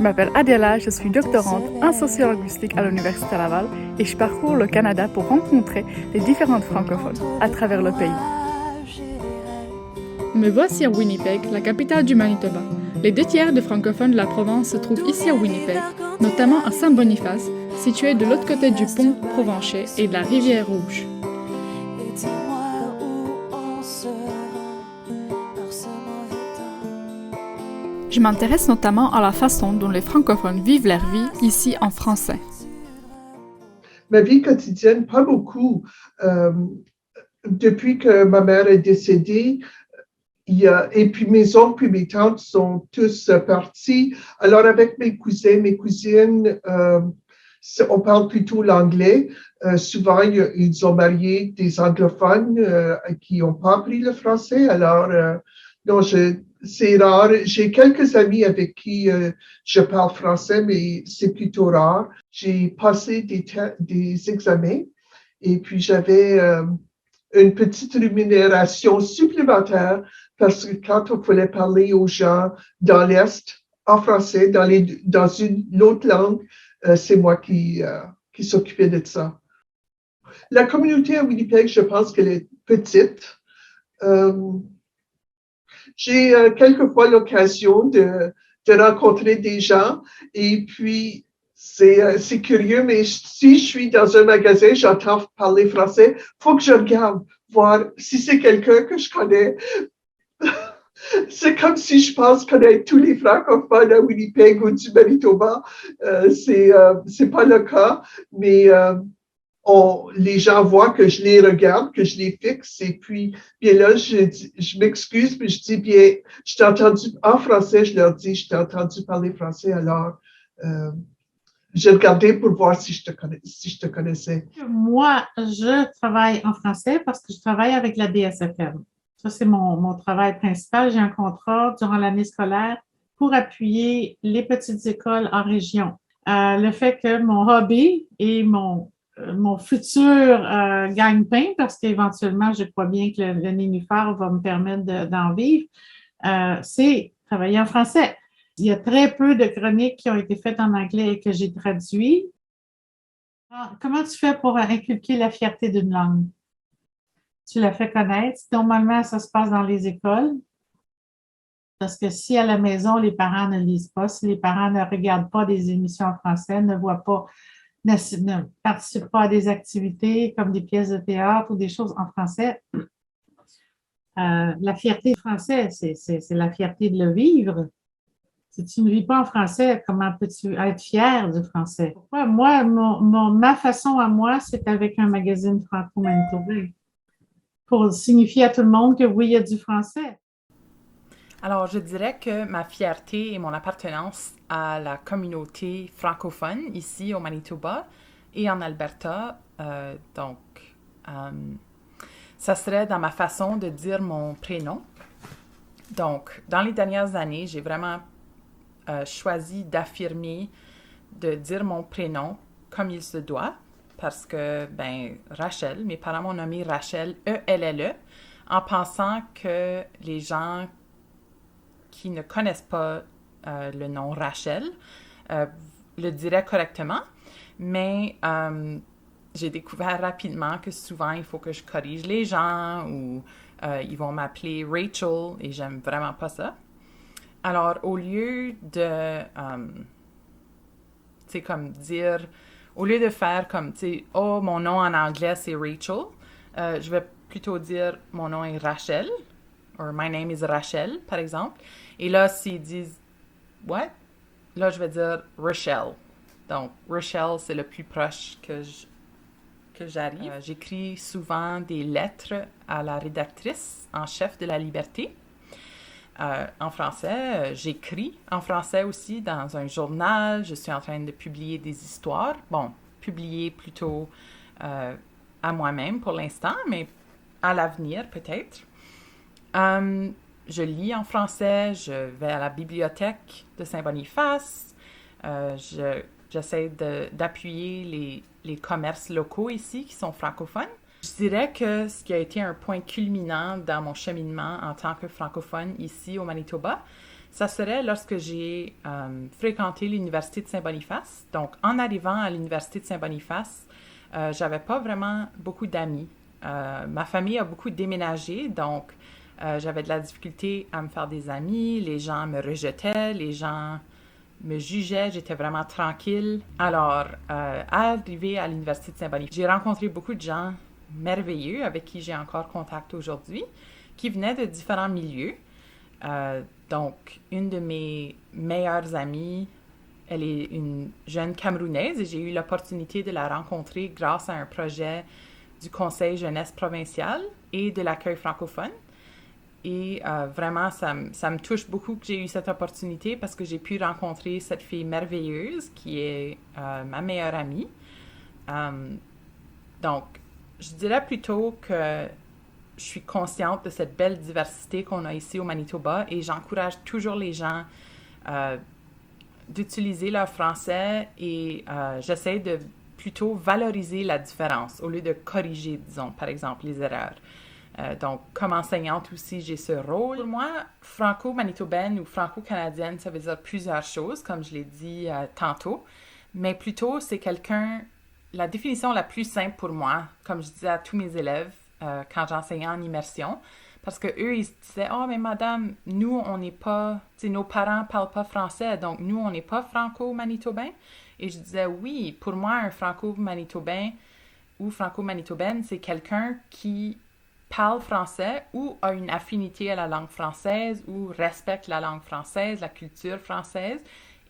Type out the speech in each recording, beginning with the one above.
Je m'appelle Adela, je suis doctorante en sociolinguistique à l'Université Laval et je parcours le Canada pour rencontrer les différentes francophones à travers le pays. Me voici à Winnipeg, la capitale du Manitoba. Les 2 tiers des francophones de la province se trouvent ici à Winnipeg, notamment à Saint-Boniface, situé de l'autre côté du pont Provencher et de la rivière Rouge. Je m'intéresse notamment à la façon dont les francophones vivent leur vie ici en français. Ma vie quotidienne, pas beaucoup. Depuis que ma mère est décédée, et puis mes oncles et mes tantes sont tous partis. Alors avec mes cousins, mes cousines, on parle plutôt l'anglais. Souvent, ils ont marié des anglophones qui n'ont pas appris le français. Alors, non, c'est rare. J'ai quelques amis avec qui je parle français, mais c'est plutôt rare. J'ai passé des examens et puis j'avais une petite rémunération supplémentaire parce que quand on voulait parler aux gens dans l'Est en français, dans une autre langue, c'est moi qui s'occupais de ça. La communauté à Winnipeg, je pense qu'elle est petite. J'ai quelquefois l'occasion de rencontrer des gens et puis c'est curieux, mais si je suis dans un magasin, j'entends parler français, faut que je regarde, voir si c'est quelqu'un que je connais. C'est comme si je pense connaître tous les francophones à Winnipeg ou du Manitoba. C'est pas le cas, mais les gens voient que je les regarde, que je les fixe, et puis, bien là, je m'excuse, puis je dis, bien, je t'ai entendu, en français, je leur dis, je t'ai entendu parler français, alors, j'ai regardé pour voir si je te connaissais. Moi, je travaille en français parce que je travaille avec la DSFM. Ça, c'est mon travail principal. J'ai un contrat durant l'année scolaire pour appuyer les petites écoles en région. Le fait que mon hobby et mon futur gagne-pain, parce qu'éventuellement, je crois bien que le nénuphar va me permettre d'en vivre, c'est travailler en français. Il y a très peu de chroniques qui ont été faites en anglais et que j'ai traduit. Comment tu fais pour inculquer la fierté d'une langue? Tu la fais connaître. Normalement, ça se passe dans les écoles. Parce que si à la maison, les parents ne lisent pas, si les parents ne regardent pas des émissions en français, ne participent pas à des activités comme des pièces de théâtre ou des choses en français, la fierté du français, c'est la fierté de le vivre. Si tu ne vis pas en français, comment peux-tu être fier du français? Pourquoi? Moi, ma façon à moi, c'est avec un magazine franco-manitobain pour signifier à tout le monde que oui, il y a du français. Alors, je dirais que ma fierté et mon appartenance à la communauté francophone ici au Manitoba et en Alberta, ça serait dans ma façon de dire mon prénom. Donc, dans les dernières années, j'ai vraiment choisi d'affirmer, de dire mon prénom comme il se doit, parce que, Rachel, mes parents m'ont nommée Rachel, E-L-L-E, en pensant que les gens qui ne connaissent pas le nom Rachel le diraient correctement, mais j'ai découvert rapidement que souvent, il faut que je corrige les gens ou ils vont m'appeler Rachel et j'aime vraiment pas ça. Alors, au lieu de, au lieu de faire comme, oh, mon nom en anglais, c'est Rachel, je vais plutôt dire mon nom est Rachel, ou my name is Rachel, par exemple. Et là, s'ils disent what? Là, je vais dire Rochelle. Donc, Rochelle, c'est le plus proche que j'arrive. J'écris souvent des lettres à la rédactrice en chef de La Liberté. En français, j'écris en français aussi dans un journal. Je suis en train de publier des histoires. Bon, publier plutôt à moi-même pour l'instant, mais à l'avenir peut-être. Je lis en français, je vais à la bibliothèque de Saint-Boniface. J'essaie d'appuyer les commerces locaux ici qui sont francophones. Je dirais que ce qui a été un point culminant dans mon cheminement en tant que francophone ici au Manitoba, ça serait lorsque j'ai fréquenté l'Université de Saint-Boniface. Donc, en arrivant à l'Université de Saint-Boniface, j'avais pas vraiment beaucoup d'amis. Ma famille a beaucoup déménagé, donc j'avais de la difficulté à me faire des amis. Les gens me rejetaient, les gens me jugeaient, j'étais vraiment tranquille. Alors, arrivé à l'Université de Saint-Boniface, j'ai rencontré beaucoup de gens merveilleux avec qui j'ai encore contact aujourd'hui, qui venaient de différents milieux. Donc, une de mes meilleures amies, elle est une jeune Camerounaise et j'ai eu l'opportunité de la rencontrer grâce à un projet du Conseil jeunesse provincial et de l'accueil francophone. Et vraiment, ça me touche beaucoup que j'ai eu cette opportunité parce que j'ai pu rencontrer cette fille merveilleuse qui est ma meilleure amie. Donc, je dirais plutôt que je suis consciente de cette belle diversité qu'on a ici au Manitoba et j'encourage toujours les gens d'utiliser leur français et j'essaie de plutôt valoriser la différence au lieu de corriger, disons, par exemple, les erreurs. Donc, comme enseignante aussi, j'ai ce rôle. Pour moi, franco-manitobaine ou franco-canadienne, ça veut dire plusieurs choses, comme je l'ai dit tantôt, mais plutôt, c'est quelqu'un, la définition la plus simple pour moi, comme je disais à tous mes élèves quand j'enseignais en immersion, parce que eux ils se disaient « Oh, mais madame, nous, on n'est pas... Tu sais, nos parents parlent pas français, donc nous, on n'est pas franco-manitobain. » Et je disais « Oui, pour moi, un franco-manitobain ou franco-manitobaine, c'est quelqu'un qui parle français ou a une affinité à la langue française ou respecte la langue française, la culture française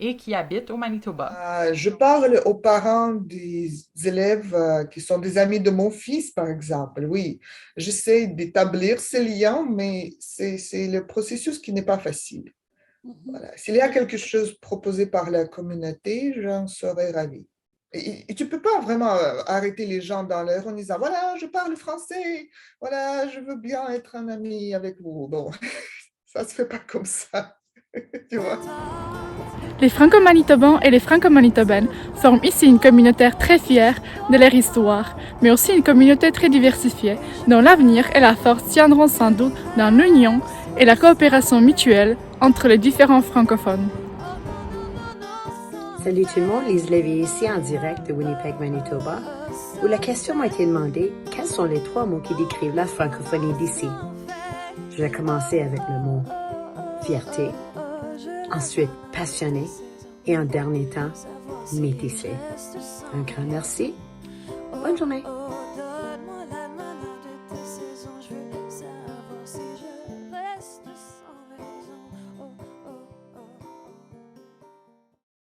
et qui habite au Manitoba. » Je parle aux parents des élèves qui sont des amis de mon fils, par exemple. Oui, j'essaie d'établir ces liens, mais c'est le processus qui n'est pas facile. Voilà. S'il y a quelque chose proposé par la communauté, j'en serais ravie. Et tu ne peux pas vraiment arrêter les gens dans l'air en disant « Voilà, je parle français, voilà, je veux bien être un ami avec vous. » Bon, ça ne se fait pas comme ça, tu vois. Les Franco-Manitobans et les Franco-Manitobaines forment ici une communauté très fière de leur histoire, mais aussi une communauté très diversifiée, dont l'avenir et la force tiendront sans doute dans l'union et la coopération mutuelle entre les différents francophones. Salut tout le monde, Lise Lévy ici en direct de Winnipeg, Manitoba, où la question m'a été demandée « Quels sont les 3 mots qui décrivent la francophonie d'ici ?» Je vais commencer avec le mot « fierté », ensuite « passionné » et en dernier temps « métissé ». Un grand merci. Bonne journée.